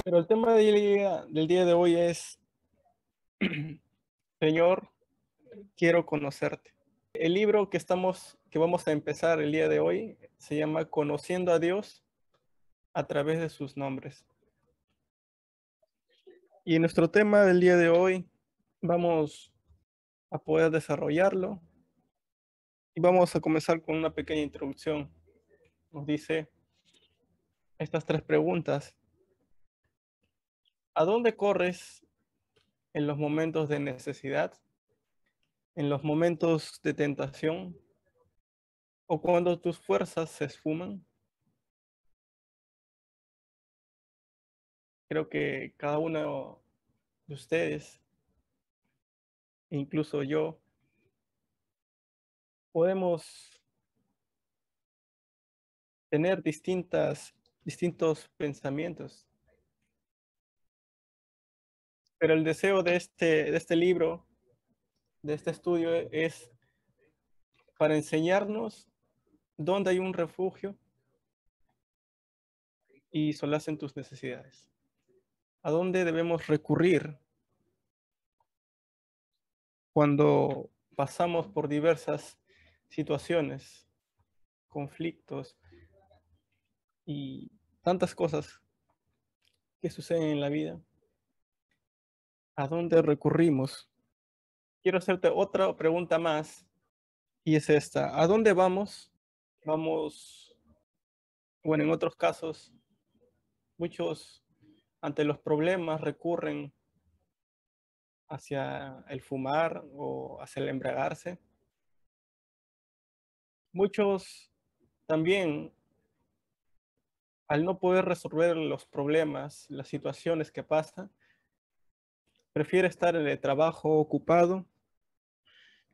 Pero el tema del día de hoy es, Señor, quiero conocerte. El libro que vamos a empezar el día de hoy se llama Conociendo a Dios a través de sus nombres. Y en nuestro tema del día de hoy vamos a poder desarrollarlo y vamos a comenzar con una pequeña introducción. Nos dice estas tres preguntas. ¿A dónde corres en los momentos de necesidad, en los momentos de tentación o cuando tus fuerzas se esfuman? Creo que cada uno de ustedes, e incluso yo, podemos tener distintos pensamientos, pero el deseo de este libro, de este estudio, es para enseñarnos dónde hay un refugio y solacen tus necesidades. ¿A dónde debemos recurrir cuando pasamos por diversas situaciones, conflictos y tantas cosas que suceden en la vida? ¿A dónde recurrimos? Quiero hacerte otra pregunta más y es esta. ¿A dónde vamos? Vamos, bueno, en otros casos, muchos ante los problemas recurren hacia el fumar o hacia el embriagarse. Muchos también, al no poder resolver los problemas, las situaciones que pasan, prefiere estar en el trabajo ocupado,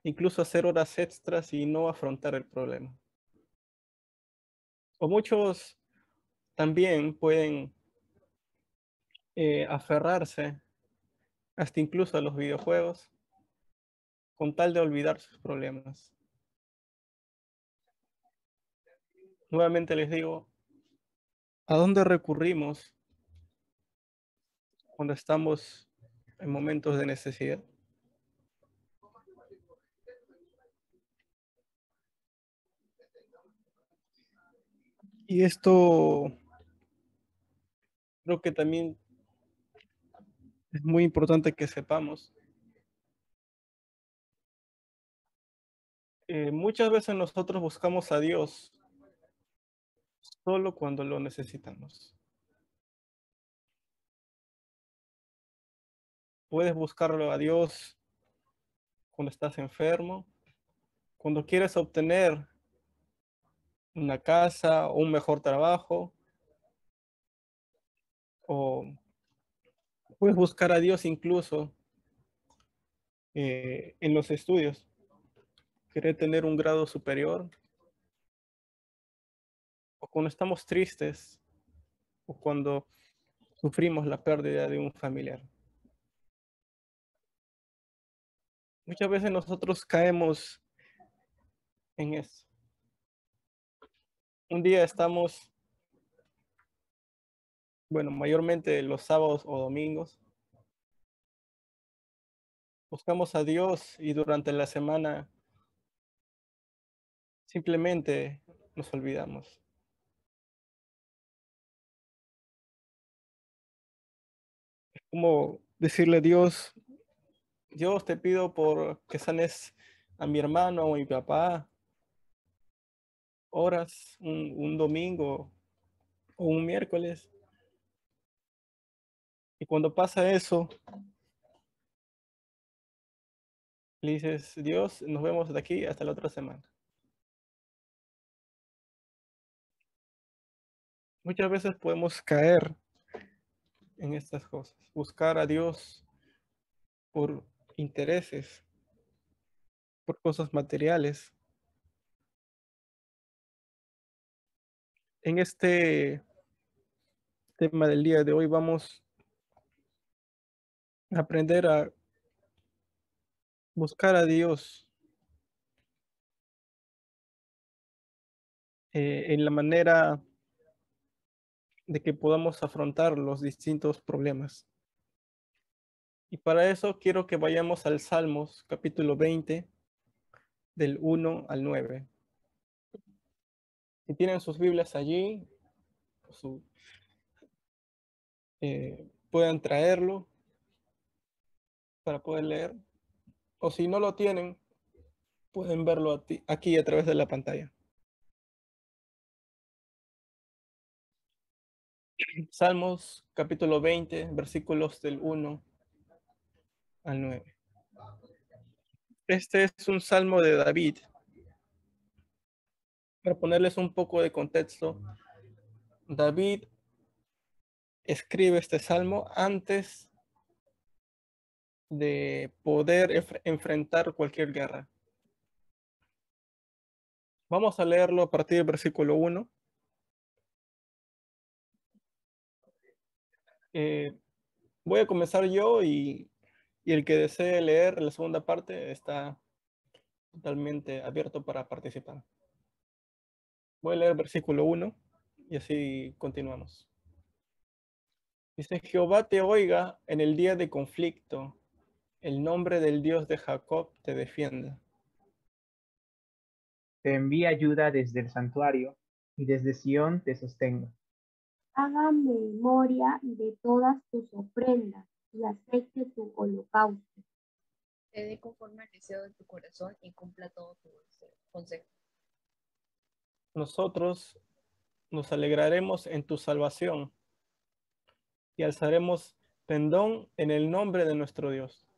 incluso hacer horas extras y no afrontar el problema. O muchos también pueden aferrarse hasta incluso a los videojuegos con tal de olvidar sus problemas. Nuevamente les digo, ¿a dónde recurrimos cuando estamos en momentos de necesidad? Y esto creo que también es muy importante que sepamos. Muchas veces nosotros buscamos a Dios solo cuando lo necesitamos. Puedes buscarlo a Dios cuando estás enfermo, cuando quieres obtener una casa o un mejor trabajo, o puedes buscar a Dios incluso en los estudios, querer tener un grado superior, o cuando estamos tristes, o cuando sufrimos la pérdida de un familiar. Muchas veces nosotros caemos en eso. Un día estamos, bueno, mayormente los sábados o domingos, buscamos a Dios y durante la semana simplemente nos olvidamos. Como decirle a Dios, Dios te pido por que sanes a mi hermano o a mi papá, horas, un domingo o un miércoles. Y cuando pasa eso, le dices, Dios, nos vemos de aquí hasta la otra semana. Muchas veces podemos caer en estas cosas, buscar a Dios por intereses, por cosas materiales. En este tema del día de hoy vamos a aprender a buscar a Dios en la manera de que podamos afrontar los distintos problemas. Y para eso quiero que vayamos al Salmos capítulo 20, del 1 al 9. Si tienen sus Biblias allí, su, pueden traerlo para poder leer. O si no lo tienen, pueden verlo aquí a través de la pantalla. Salmos capítulo 20, versículos del 1 al 9. Este es un salmo de David. Para ponerles un poco de contexto, David escribe este salmo antes de poder enfrentar cualquier guerra. Vamos a leerlo a partir del versículo 1. Voy a comenzar yo y el que desee leer la segunda parte está totalmente abierto para participar. Voy a leer el versículo 1 y así continuamos. Dice: Jehová te oiga en el día de conflicto, el nombre del Dios de Jacob te defienda. Te envía ayuda desde el santuario, y desde Sión te sostenga. Haga memoria de todas tus ofrendas y acepte tu holocausto. Te dé conforme al deseo de tu corazón y cumpla todo tu consejo. Nosotros nos alegraremos en tu salvación y alzaremos pendón en el nombre de nuestro Dios.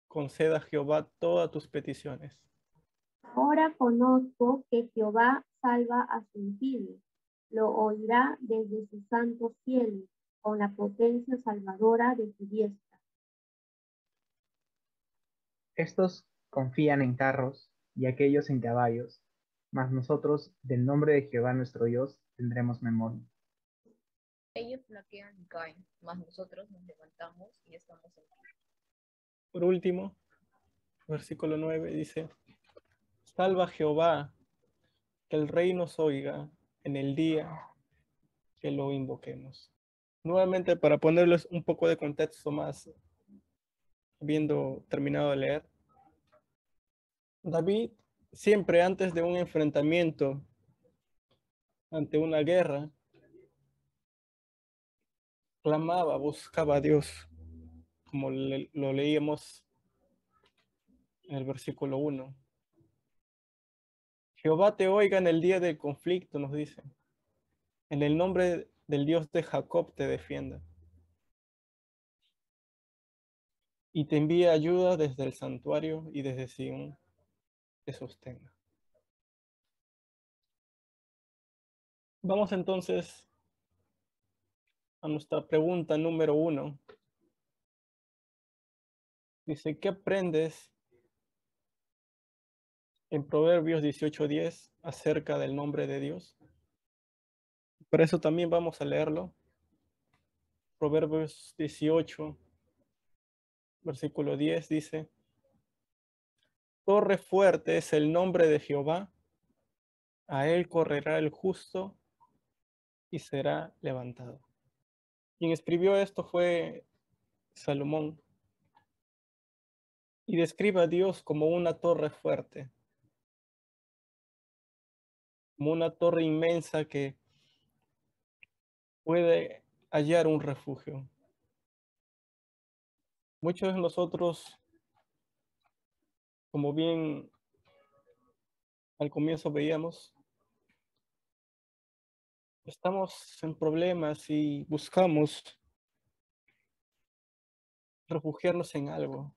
Conceda a Jehová todas tus peticiones. Ahora conozco que Jehová salva a su ungido. Lo oirá desde sus santos cielos, con la potencia salvadora de su diestra. Estos confían en carros y aquellos en caballos, mas nosotros del nombre de Jehová nuestro Dios tendremos memoria. Ellos flaquean y caen, mas nosotros nos levantamos y estamos en pie. Por último, versículo 9 dice: Salva a Jehová, que el rey nos oiga en el día que lo invoquemos. Nuevamente, para ponerles un poco de contexto más, habiendo terminado de leer, David siempre antes de un enfrentamiento, ante una guerra, clamaba, buscaba a Dios, como lo leíamos en el versículo 1. Jehová te oiga en el día del conflicto, nos dice. En el nombre del Dios de Jacob te defienda. Y te envía ayuda desde el santuario y desde Sion te sostenga. Vamos entonces a nuestra pregunta número 1. Dice: ¿qué aprendes en Proverbios 18:10 acerca del nombre de Dios? Por eso también vamos a leerlo. Proverbios 18, versículo 10 dice: Torre fuerte es el nombre de Jehová, a él correrá el justo y será levantado. Quien escribió esto fue Salomón y describe a Dios como una torre fuerte, como una torre inmensa que puede hallar un refugio. Muchos de nosotros, como bien al comienzo veíamos, estamos en problemas y buscamos refugiarnos en algo.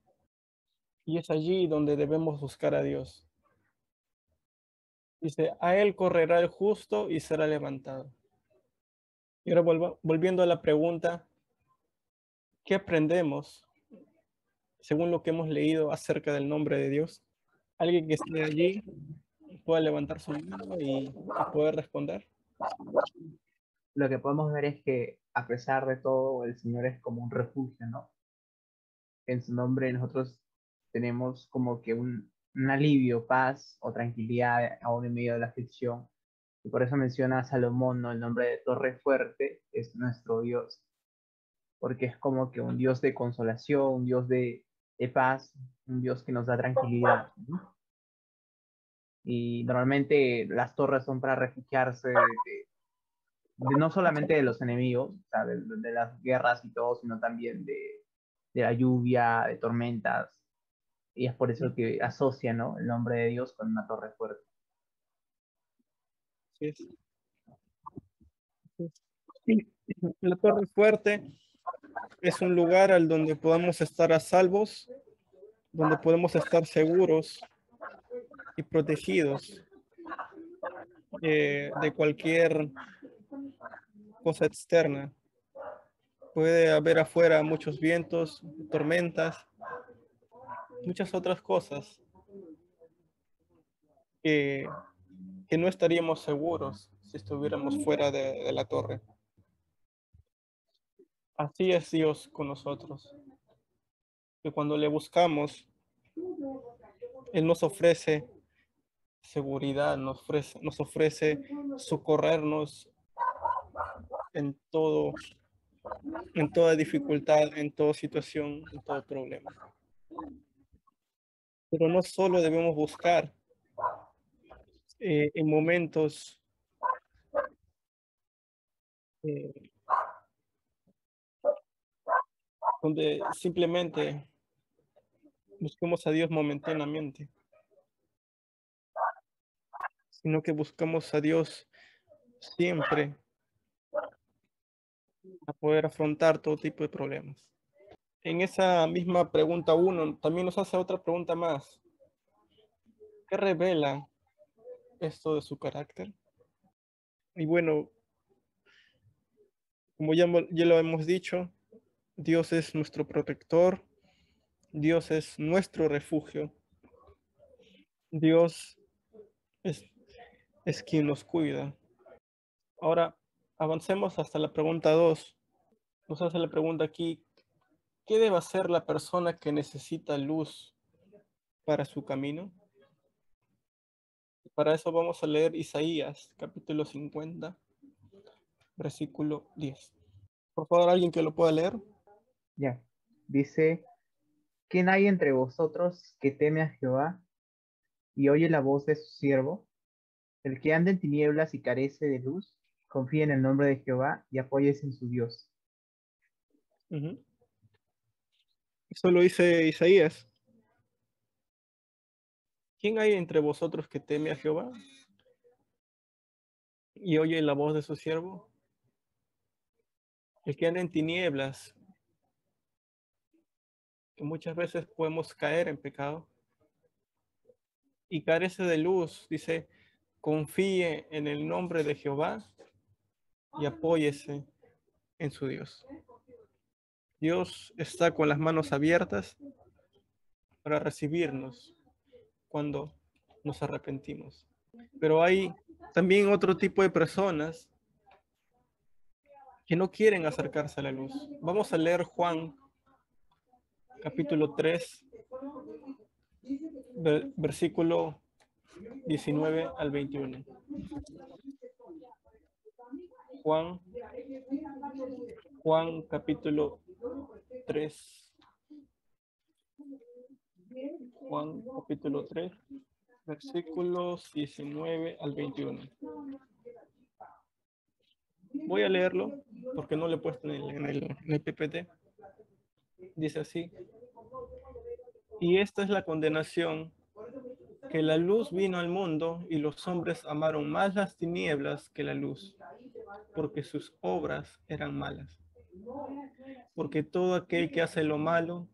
Y es allí donde debemos buscar a Dios. Dice: a él correrá el justo y será levantado. Y ahora volviendo a la pregunta, ¿qué aprendemos según lo que hemos leído acerca del nombre de Dios? Alguien que esté allí pueda levantar su mano y poder responder. Lo que podemos ver es que a pesar de todo, el Señor es como un refugio, ¿no? En su nombre nosotros tenemos como que un alivio, paz o tranquilidad aún en medio de la aflicción. Y por eso menciona a Salomón, ¿no? El nombre de Torre Fuerte es nuestro Dios, porque es como que un Dios de consolación, un Dios de paz, un Dios que nos da tranquilidad, ¿no? Y normalmente las torres son para refugiarse no solamente de los enemigos, o sea, de las guerras y todo, sino también de la lluvia, de tormentas. Y es por eso que asocia, ¿no? El nombre de Dios con una torre fuerte. Así es. La torre fuerte es un lugar al donde podamos estar a salvos, donde podemos estar seguros y protegidos de cualquier cosa externa. Puede haber afuera muchos vientos, tormentas, muchas otras cosas que, que no estaríamos seguros si estuviéramos fuera de la torre. Así es Dios con nosotros, que cuando le buscamos, Él nos ofrece seguridad, nos ofrece socorrernos en todo, en toda dificultad, en toda situación, en todo problema. Pero no solo debemos buscar en momentos eh, donde simplemente busquemos a Dios momentáneamente, sino que buscamos a Dios siempre a poder afrontar todo tipo de problemas. En esa misma pregunta uno, también nos hace otra pregunta más. ¿Qué revela esto de su carácter? Y bueno, como ya lo hemos dicho, Dios es nuestro protector, Dios es nuestro refugio, Dios es, es quien nos cuida. Ahora, avancemos hasta la pregunta 2. Nos hace la pregunta aquí, ¿qué debe hacer la persona que necesita luz para su camino? Para eso vamos a leer Isaías, capítulo 50, versículo 10. Por favor, alguien que lo pueda leer. Ya. Dice, ¿quién hay entre vosotros que teme a Jehová y oye la voz de su siervo? El que anda en tinieblas y carece de luz, confía en el nombre de Jehová y apóyese en su Dios. Ujú. Eso lo dice Isaías. ¿Quién hay entre vosotros que teme a Jehová y oye la voz de su siervo? El que anda en tinieblas, que muchas veces podemos caer en pecado, y carece de luz, dice, confíe en el nombre de Jehová y apóyese en su Dios. Dios está con las manos abiertas para recibirnos cuando nos arrepentimos. Pero hay también otro tipo de personas que no quieren acercarse a la luz. Vamos a leer Juan capítulo 3, versículo 19 al 21. Juan, Juan capítulo 3. Juan capítulo 3, versículos 19 al 21. Voy a leerlo porque no lo he puesto en el PPT. Dice así. Y esta es la condenación, que la luz vino al mundo y los hombres amaron más las tinieblas que la luz, porque sus obras eran malas. Porque todo aquel que hace lo malo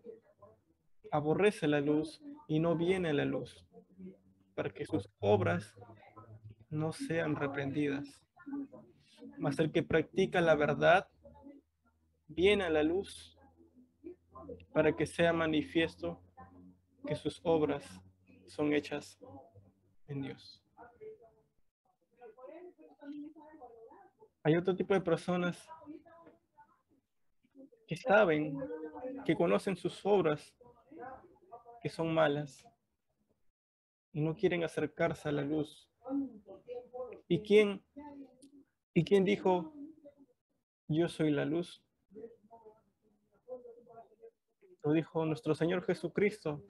aborrece la luz y no viene a la luz, para que sus obras no sean reprendidas. Mas el que practica la verdad viene a la luz, para que sea manifiesto que sus obras son hechas en Dios. Hay otro tipo de personas que saben, que conocen sus obras, que son malas, y no quieren acercarse a la luz, ¿Y quién dijo, yo soy la luz? Lo dijo nuestro Señor Jesucristo.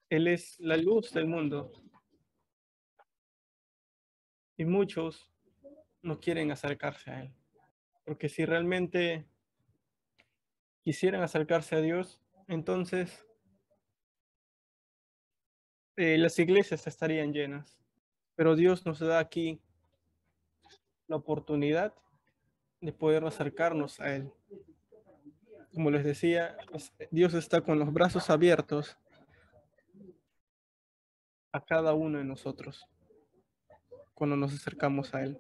Él es la luz del mundo. Y muchos no quieren acercarse a Él. Porque si realmente quisieran acercarse a Dios, entonces las iglesias estarían llenas. Pero Dios nos da aquí la oportunidad de poder acercarnos a Él. Como les decía, Dios está con los brazos abiertos a cada uno de nosotros cuando nos acercamos a Él.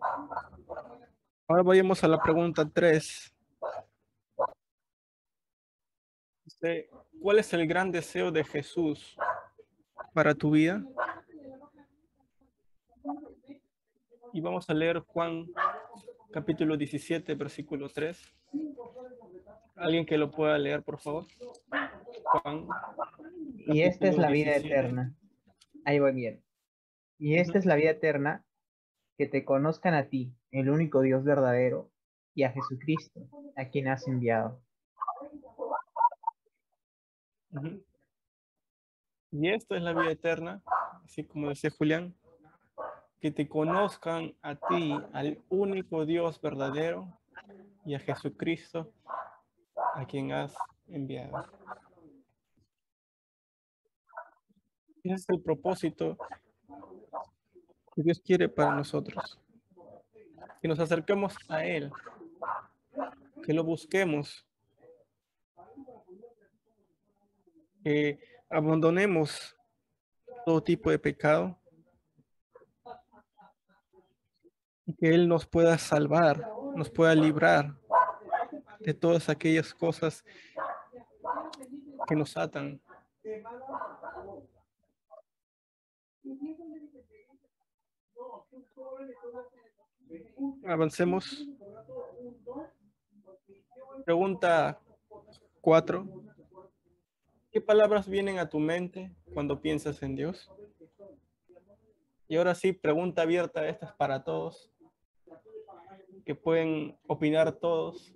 Ahora vayamos a la pregunta 3. ¿Cuál es el gran deseo de Jesús para tu vida? Y vamos a leer Juan capítulo 17, versículo 3. ¿Alguien que lo pueda leer, por favor? Juan Y esta es capítulo la vida 17. eterna. Ahí voy bien. Y esta Ujú. es la vida eterna, que te conozcan a ti, el único Dios verdadero, y a Jesucristo, a quien has enviado. Ujú. Y esto es la vida eterna, así como decía Julián, que te conozcan a ti, al único Dios verdadero, y a Jesucristo, a quien has enviado. Ese es el propósito que Dios quiere para nosotros. Que nos acerquemos a Él, que lo busquemos, que abandonemos todo tipo de pecado y que Él nos pueda salvar, nos pueda librar de todas aquellas cosas que nos atan. Avancemos. Pregunta 4. ¿Qué palabras vienen a tu mente cuando piensas en Dios? Y ahora sí, pregunta abierta, esta es para todos, que pueden opinar todos.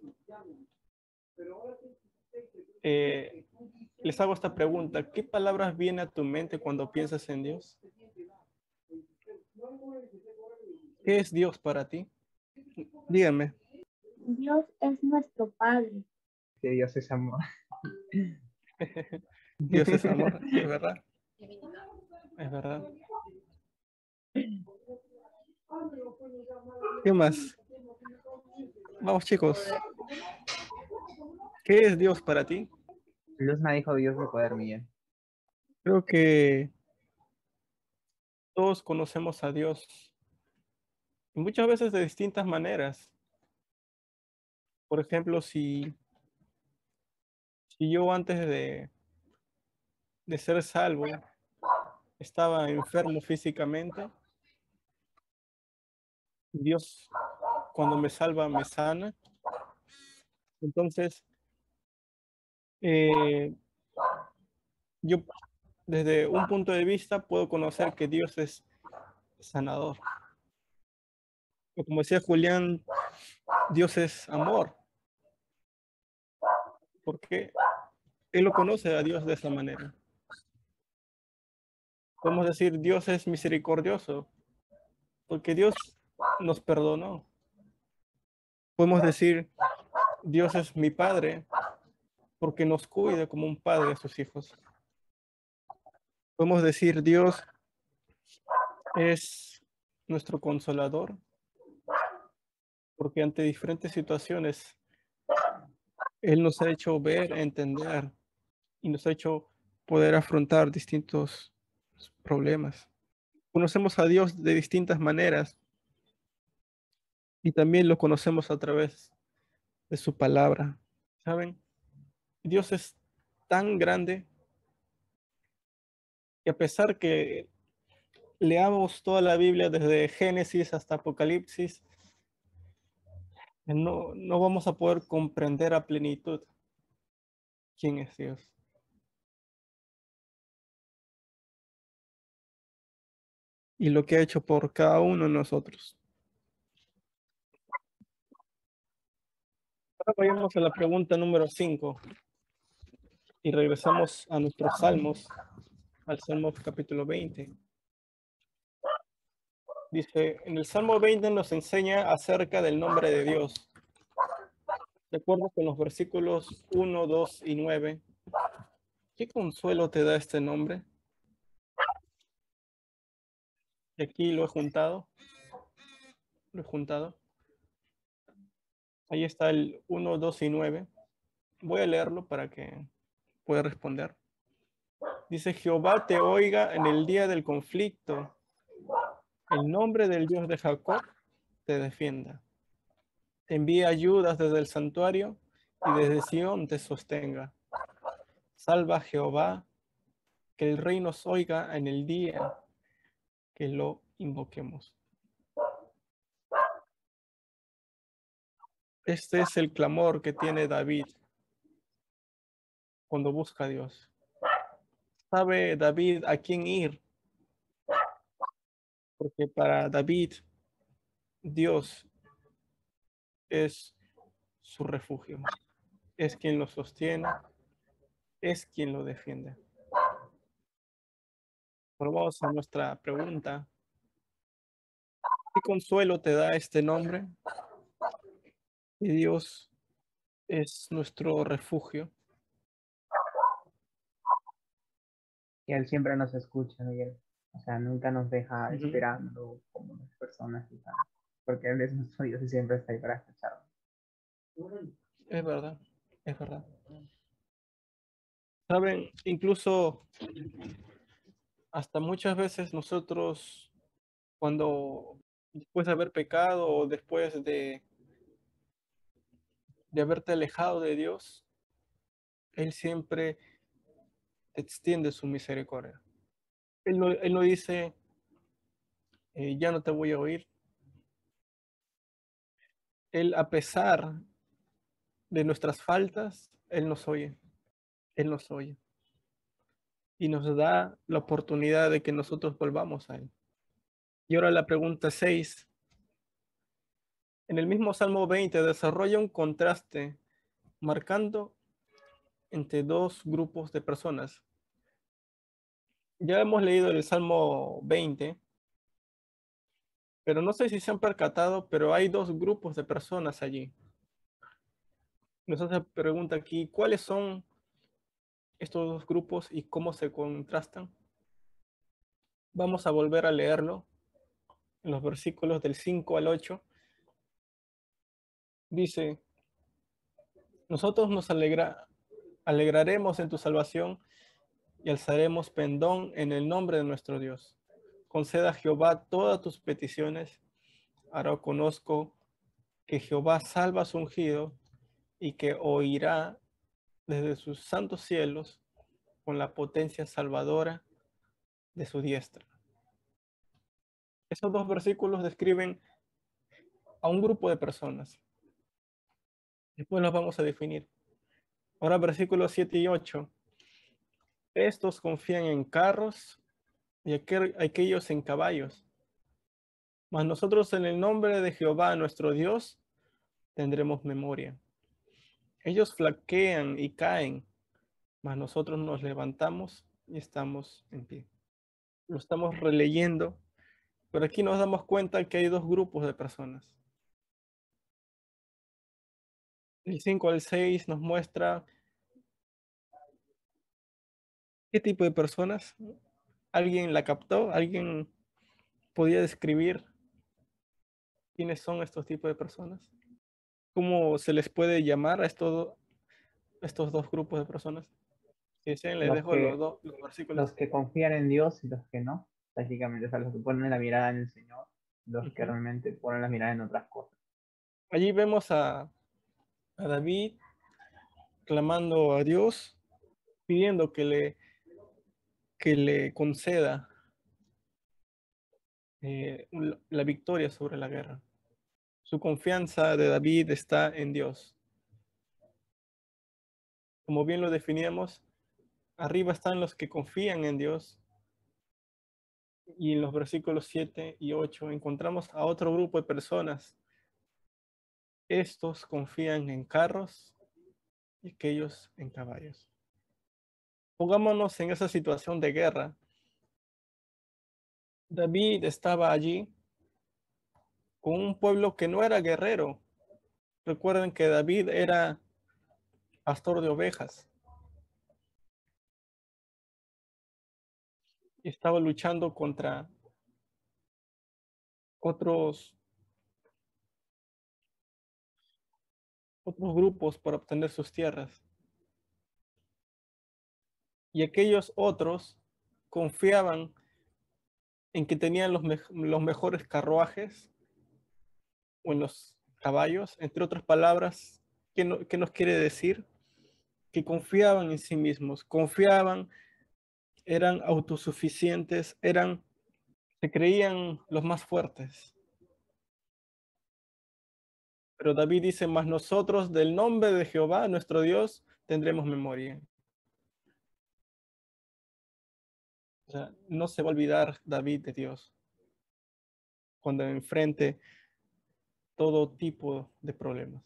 Les hago esta pregunta, ¿qué palabras vienen a tu mente cuando piensas en Dios? ¿Qué es Dios para ti? Díganme. Dios es nuestro Padre. Que Dios es amor. Dios es amor, es verdad, Divinidad. es verdad. ¿Qué más? Vamos chicos, ¿qué es Dios para ti? Luzma dijo Dios de poder, Miguel. Creo que todos conocemos a Dios y muchas veces de distintas maneras. Por ejemplo, si yo antes de ser salvo estaba enfermo físicamente, Dios cuando me salva me sana. Entonces, eh, yo desde un punto de vista puedo conocer que Dios es sanador. O como decía Julián, Dios es amor, porque Él lo conoce a Dios de esa manera. Podemos decir Dios es misericordioso, porque Dios nos perdonó. Podemos decir Dios es mi Padre, porque nos cuida como un padre a sus hijos. Podemos decir Dios es nuestro consolador, porque ante diferentes situaciones Él nos ha hecho ver, entender y nos ha hecho poder afrontar distintos problemas. Conocemos a Dios de distintas maneras y también lo conocemos a través de su palabra. ¿Saben? Dios es tan grande que a pesar que leamos toda la Biblia desde Génesis hasta Apocalipsis, no vamos a poder comprender a plenitud quién es Dios. y lo que ha hecho por cada uno de nosotros. Ahora vayamos a la pregunta número 5 y regresamos a nuestros salmos, al Salmo capítulo 20. Dice, en el Salmo 20 nos enseña acerca del nombre de Dios. De acuerdo con los versículos 1, 2 y 9, ¿qué consuelo te da este nombre? Y aquí lo he juntado. Lo he juntado. Ahí está el 1, 2 y 9. Voy a leerlo para que pueda responder. Dice, Jehová te oiga en el día del conflicto. El nombre del Dios de Jacob te defienda. Te envía ayudas desde el santuario y desde Sión te sostenga. Salva Jehová, que el rey nos oiga en el día que lo invoquemos. Este es el clamor que tiene David cuando busca a Dios. ¿Sabe David a quién ir? Porque para David, Dios es su refugio. Es quien lo sostiene, es quien lo defiende. Volvamos a nuestra pregunta. ¿Qué consuelo te da este nombre? Y Dios es nuestro refugio. Y Él siempre nos escucha, Miguel. O sea, nunca nos deja Ujú. esperando como las personas y tal. Porque Él es nuestro Dios y siempre está ahí para escucharnos. Es verdad, es verdad. Saben, incluso hasta muchas veces nosotros, cuando después de haber pecado o después de haberte alejado de Dios, Él siempre te extiende su misericordia. Él no dice, ya no te voy a oír. Él, a pesar de nuestras faltas, Él nos oye. Él nos oye. Y nos da la oportunidad de que nosotros volvamos a Él. Y ahora la pregunta 6. En el mismo Salmo 20 desarrolla un contraste marcando entre dos grupos de personas. Ya hemos leído el Salmo 20, pero no sé si se han percatado, pero hay dos grupos de personas allí. Nos hace pregunta aquí, ¿cuáles son estos dos grupos y cómo se contrastan? Vamos a volver a leerlo en los versículos del 5 al 8. Dice, nosotros nos alegraremos en tu salvación y alzaremos pendón en el nombre de nuestro Dios. Conceda a Jehová todas tus peticiones. Ahora conozco que Jehová salva a su ungido y que oirá desde sus santos cielos con la potencia salvadora de su diestra. Esos dos versículos describen a un grupo de personas. Después los vamos a definir. Ahora versículos 7 y 8. Estos confían en carros y aquellos en caballos. Mas nosotros en el nombre de Jehová nuestro Dios tendremos memoria. Ellos flaquean y caen, mas nosotros nos levantamos y estamos en pie. Lo estamos releyendo, pero aquí nos damos cuenta que hay dos grupos de personas. El 5 al 6 nos muestra qué tipo de personas. ¿Alguien la captó? ¿Alguien podía describir quiénes son estos tipos de personas? ¿Cómo se les puede llamar a estos dos grupos de personas? Si desean, les Los dejo que, los versículos. los que confían en Dios y los que no, básicamente. O sea, los que ponen la mirada en el Señor, los que Ujú. realmente ponen la mirada en otras cosas. Allí vemos a David clamando a Dios, pidiendo que le conceda la victoria sobre la guerra. Su confianza de David está en Dios. Como bien lo definíamos, arriba están los que confían en Dios Y en los versículos 7 y 8 encontramos a otro grupo de personas. Estos confían en carros y aquellos en caballos. Pongámonos en esa situación de guerra. David estaba allí con un pueblo que no era guerrero. Recuerden que David era pastor de ovejas y estaba luchando contra otros grupos para obtener sus tierras. Y aquellos otros confiaban en que tenían los mejores carruajes o en los caballos, entre otras palabras. ¿Qué nos quiere decir? Que confiaban en sí mismos, confiaban, eran autosuficientes, se creían los más fuertes. Pero David dice, mas nosotros del nombre de Jehová, nuestro Dios, tendremos memoria. O sea, no se va a olvidar David de Dios cuando enfrente todo tipo de problemas.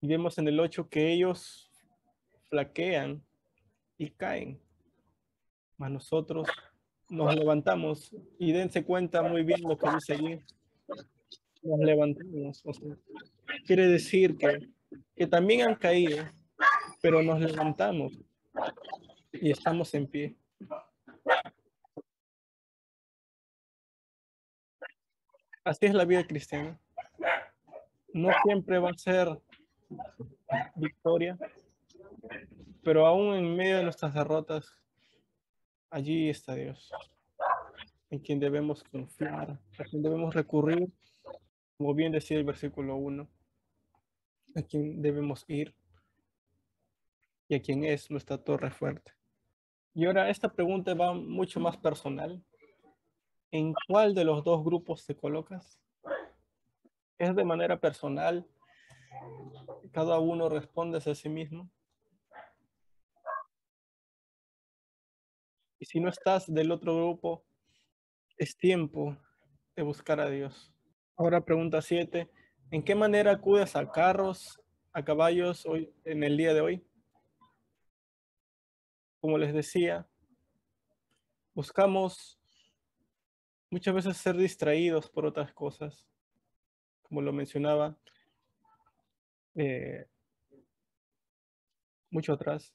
Y vemos en el 8 que ellos flaquean y caen, mas nosotros nos levantamos, y dense cuenta muy bien lo que dice allí, nos levantamos. O sea, quiere decir que también han caído, pero nos levantamos y estamos en pie. Así es la vida cristiana. No siempre va a ser victoria, pero aún en medio de nuestras derrotas, allí está Dios, en quien debemos confiar, a quien debemos recurrir, como bien decía el versículo 1, a quien debemos ir y a quien es nuestra torre fuerte. Y ahora esta pregunta va mucho más personal. ¿En cuál de los dos grupos te colocas? ¿Es de manera personal? ¿Cada uno responde a sí mismo? Y si no estás del otro grupo, es tiempo de buscar a Dios. Ahora pregunta 7. ¿En qué manera acudes a carros, a caballos hoy, en el día de hoy? Como les decía, buscamos muchas veces ser distraídos por otras cosas, como lo mencionaba eh, mucho atrás.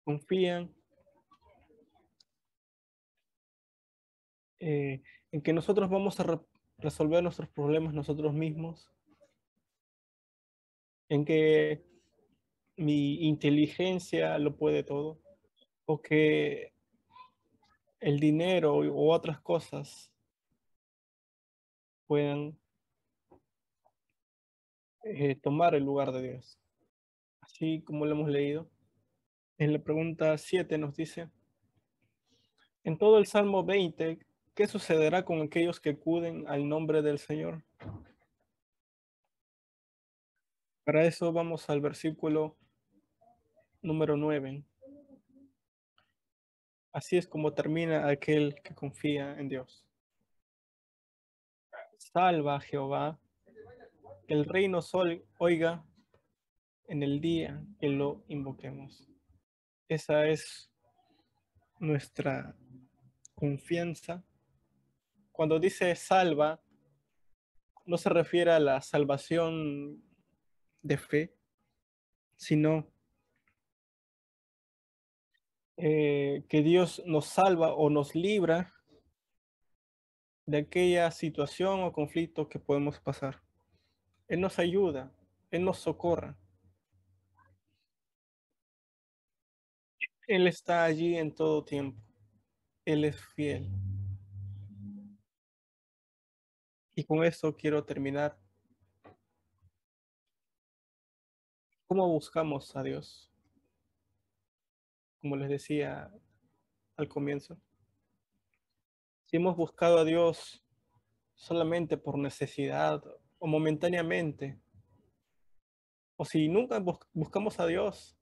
Confían en que nosotros vamos a resolver nuestros problemas nosotros mismos, en que mi inteligencia lo puede todo, o que el dinero u otras cosas puedan tomar el lugar de Dios. Así como lo hemos leído. En la pregunta 7 nos dice, en todo el Salmo 20, ¿qué sucederá con aquellos que acuden al nombre del Señor? Para eso vamos al versículo número 9. Así es como termina aquel que confía en Dios. Salva a Jehová, que el rey nos oiga en el día que lo invoquemos. Esa es nuestra confianza. Cuando dice salva, no se refiere a la salvación de fe, sino que Dios nos salva o nos libra de aquella situación o conflicto que podemos pasar. Él nos ayuda, Él nos socorra. Él está allí en todo tiempo. Él es fiel. Y con esto quiero terminar. ¿Cómo buscamos a Dios? Como les decía al comienzo. Si hemos buscado a Dios solamente por necesidad o momentáneamente, o si nunca buscamos a Dios,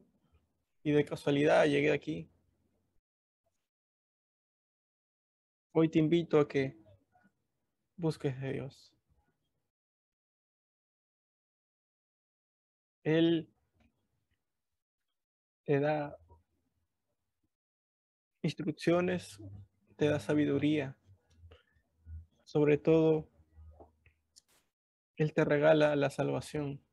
y de casualidad llegué aquí. Hoy te invito a que busques de Dios. Él te da instrucciones, te da sabiduría. Sobre todo, Él te regala la salvación.